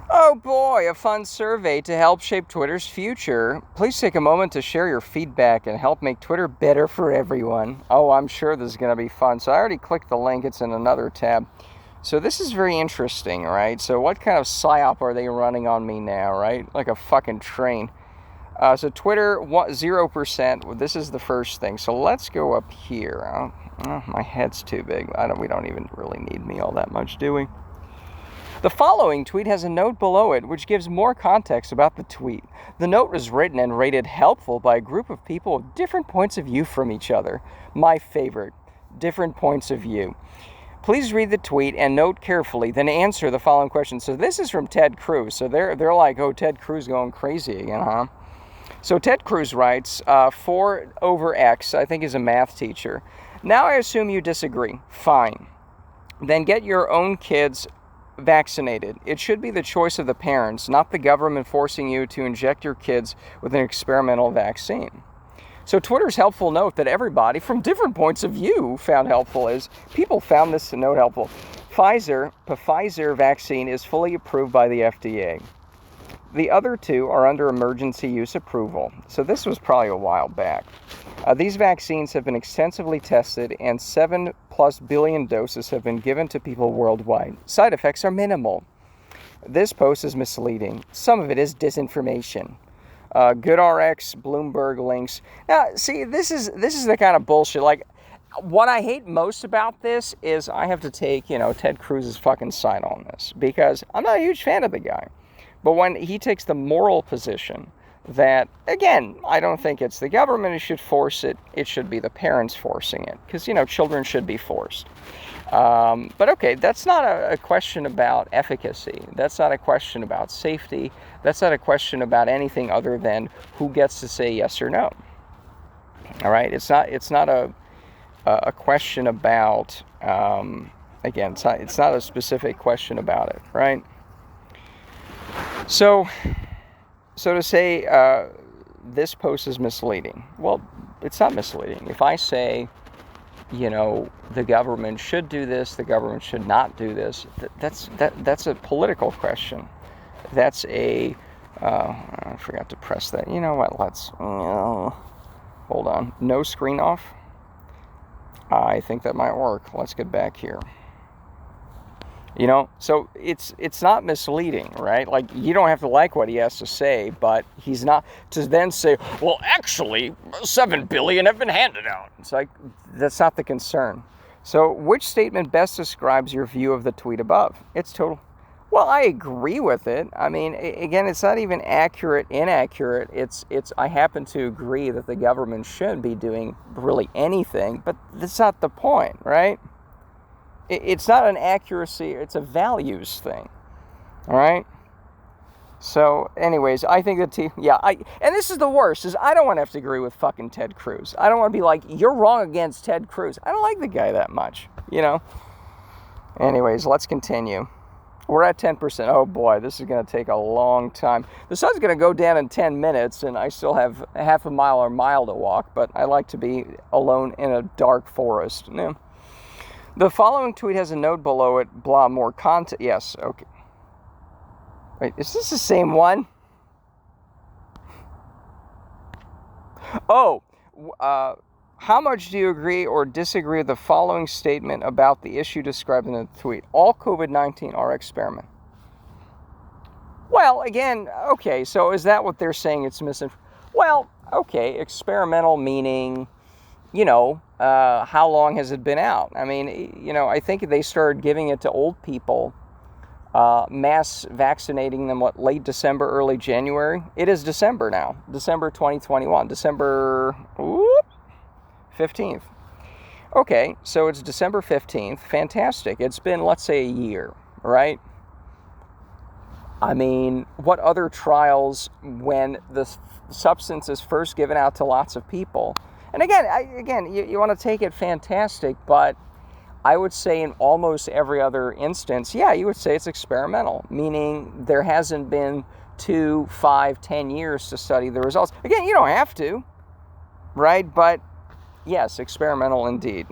Oh boy, a fun survey to help shape Twitter's future. Please take a moment to share your feedback and help make Twitter better for everyone. Oh, I'm sure this is going to be fun. So I already clicked the link. It's in another tab. So this is very interesting, right? So what kind of psyop are they running on me now, right? Like a fucking train. So Twitter, 0%. This is the first thing. So let's go up here. Oh, my head's too big. We don't even really need me all that much, do we? The following tweet has a note below it which gives more context about the tweet. The note was written and rated helpful by a group of people with different points of view from each other. My favorite, different points of view. Please read the tweet and note carefully, then answer the following question. So this is from Ted Cruz. So they're like, oh, Ted Cruz going crazy again, huh? So Ted Cruz writes, 4 over X, I think is a math teacher. Now I assume you disagree. Fine. Then get your own kids vaccinated. It should be the choice of the parents, not the government forcing you to inject your kids with an experimental vaccine. So Twitter's helpful note that everybody from different points of view found helpful is, people found this note helpful. Pfizer vaccine is fully approved by the FDA. The other 2 are under emergency use approval. So this was probably a while back. These vaccines have been extensively tested and 7+ billion doses have been given to people worldwide. Side effects are minimal. This post is misleading. Some of it is disinformation. GoodRx, Bloomberg links. Now, see, this is the kind of bullshit. Like, what I hate most about this is I have to take, Ted Cruz's fucking side on this because I'm not a huge fan of the guy. But when he takes the moral position that, again, I don't think it's the government who should force it. It should be the parents forcing it because, children should be forced. But okay, that's not a question about efficacy. That's not a question about safety. That's not a question about anything other than who gets to say yes or no. All right? It's not a question about, again, it's not a specific question about it, right? So to say this post is misleading, well, it's not misleading. If I say, the government should do this, the government should not do this, that's a political question. That's I forgot to press that. You know what? Let's hold on. No screen off. I think that might work. Let's get back here. So it's not misleading, right? Like, you don't have to like what he has to say, but he's not to then say, well, actually, 7 billion have been handed out. It's like, that's not the concern. So which statement best describes your view of the tweet above? It's total. Well, I agree with it. I mean, again, it's not even accurate, inaccurate. It's I happen to agree that the government should be doing really anything, but that's not the point, right? It's not an accuracy, it's a values thing. All right? So, anyways, I think that, and this is the worst, is I don't want to have to agree with fucking Ted Cruz. I don't want to be like, you're wrong against Ted Cruz. I don't like the guy that much, Anyways, let's continue. We're at 10%. Oh boy, this is going to take a long time. The sun's going to go down in 10 minutes, and I still have half a mile or mile to walk, but I like to be alone in a dark forest. Yeah. The following tweet has a note below it, blah, more content. Yes, okay. Wait, is this the same one? Oh, how much do you agree or disagree with the following statement about the issue described in the tweet? All COVID-19 are experiment. Well, again, okay, so is that what they're saying? It's misinformation? Well, okay, experimental meaning, how long has it been out? I mean, I think they started giving it to old people, mass vaccinating them, late December, early January? It is December now, December 2021, December 15th. Okay, so it's December 15th, fantastic. It's been, let's say, a year, right? I mean, what other trials when the substance is first given out to lots of people? And again, you want to take it fantastic, but I would say in almost every other instance, you would say it's experimental, meaning there hasn't been 2, 5, 10 years to study the results. Again, you don't have to, right? But yes, experimental indeed.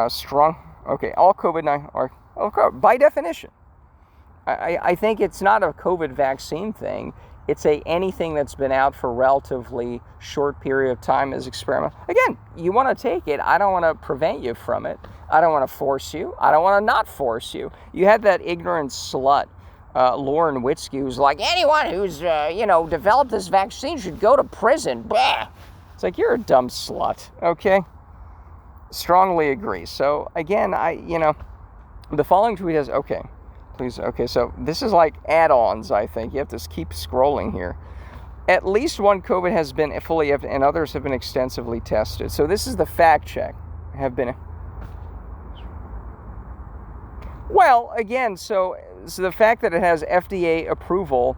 Strong. Okay, all COVID-19 are, by definition, I think it's not a COVID vaccine thing. It's anything that's been out for a relatively short period of time as experiment. Again, you want to take it. I don't want to prevent you from it. I don't want to force you. I don't want to not force you. You had that ignorant slut, Lauren Witzke, who's like, anyone who's, developed this vaccine should go to prison. Blah. It's like, you're a dumb slut, okay? Strongly agree. So, again, the following tweet is, okay, please, okay, so this is like add-ons, I think. You have to keep scrolling here. At least one COVID has been fully, and others have been extensively tested. So this is the fact check. Well, again, so the fact that it has FDA approval,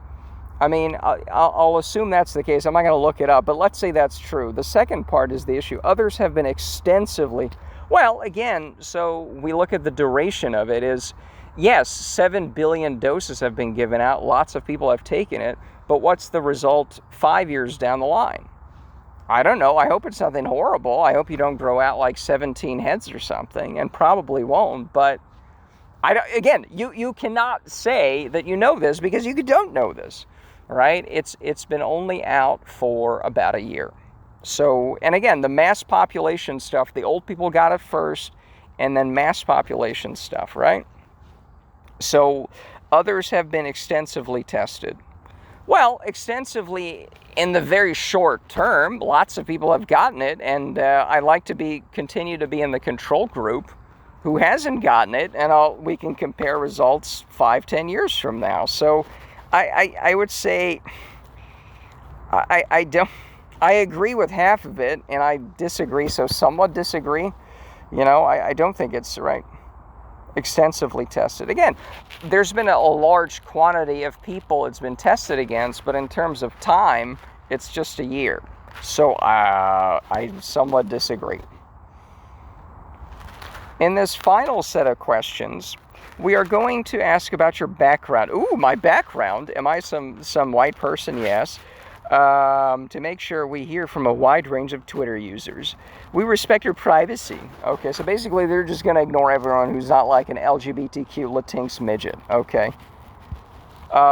I mean, I'll assume that's the case. I'm not going to look it up, but let's say that's true. The second part is the issue. Others have been extensively, well, again, so we look at the duration of it is, yes, 7 billion doses have been given out. Lots of people have taken it. But what's the result 5 years down the line? I don't know. I hope it's nothing horrible. I hope you don't grow out like 17 heads or something, and probably won't. But again, you cannot say that you know this because you don't know this, right? It's been only out for about a year. So, and again, the mass population stuff, the old people got it first, and then mass population stuff, right? So, others have been extensively tested. Well, extensively in the very short term, lots of people have gotten it, and I like to continue to be in the control group who hasn't gotten it, and we can compare results 5-10 years from now. So, I would say I agree with half of it, and I disagree, so somewhat disagree. I don't think it's right. Extensively tested. Again, there's been a large quantity of people it's been tested against, but in terms of time, it's just a year. So I somewhat disagree. In this final set of questions, we are going to ask about your background. Ooh, my background. Am I some white person? Yes. To make sure we hear from a wide range of Twitter users. We respect your privacy. Okay, so basically they're just going to ignore everyone who's not like an LGBTQ Latinx midget. Okay.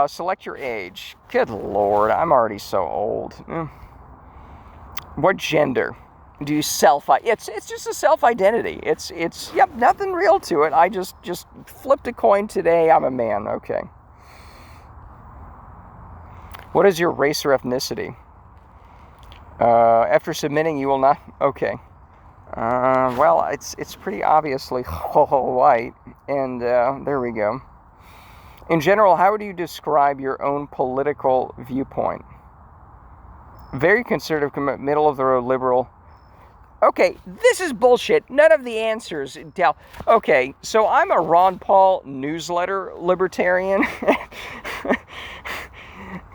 Select your age. Good Lord, I'm already so old. What gender do you it's just a self-identity. It's yep, nothing real to it. I just flipped a coin today. I'm a man. Okay. What is your race or ethnicity? After submitting, you will not... Okay. Well, it's pretty obviously white. And there we go. In general, how would you describe your own political viewpoint? Very conservative, middle of the road, liberal. Okay, this is bullshit. None of the answers tell. Okay, so I'm a Ron Paul newsletter libertarian.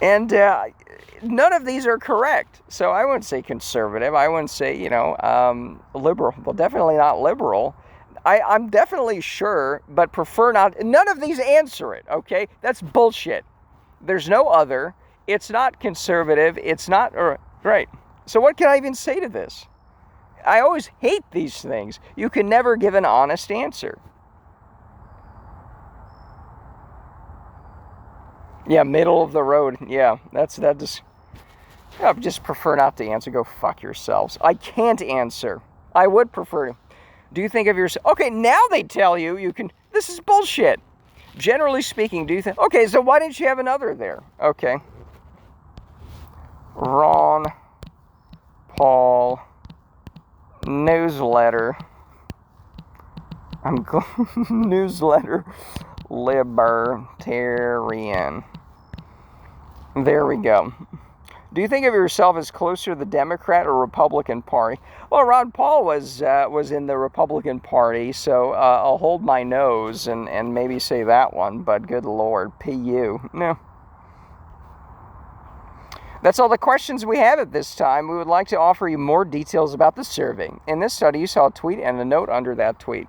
And none of these are correct. So I wouldn't say conservative. I wouldn't say, liberal. Well, definitely not liberal. I'm definitely sure, but prefer not. None of these answer it, okay? That's bullshit. There's no other. It's not conservative. It's not, right. So what can I even say to this? I always hate these things. You can never give an honest answer. Yeah, middle of the road. Yeah, I just prefer not to answer. Go fuck yourselves. I can't answer. I would prefer to. Do you think of yourself... Okay, now they tell you can... This is bullshit. Generally speaking, do you think... Okay, so why didn't you have another there? Okay. Ron Paul newsletter. Newsletter libertarian. There we go. Do you think of yourself as closer to the Democrat or Republican Party? Well, Ron Paul was in the Republican Party, so I'll hold my nose and maybe say that one, but good Lord, PU. No. That's all the questions we have at this time. We would like to offer you more details about the survey. In this study, you saw a tweet and a note under that tweet.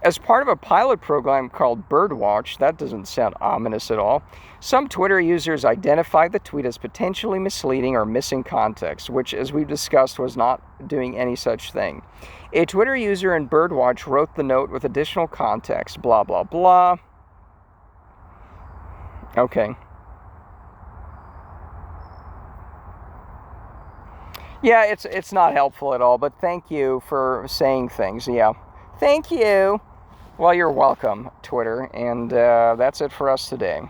As part of a pilot program called Birdwatch, that doesn't sound ominous at all, some Twitter users identified the tweet as potentially misleading or missing context, which, as we've discussed, was not doing any such thing. A Twitter user in Birdwatch wrote the note with additional context, blah, blah, blah. Okay. Yeah, it's not helpful at all, but thank you for saying things. Yeah. Thank you. Well, you're welcome, Twitter, and that's it for us today.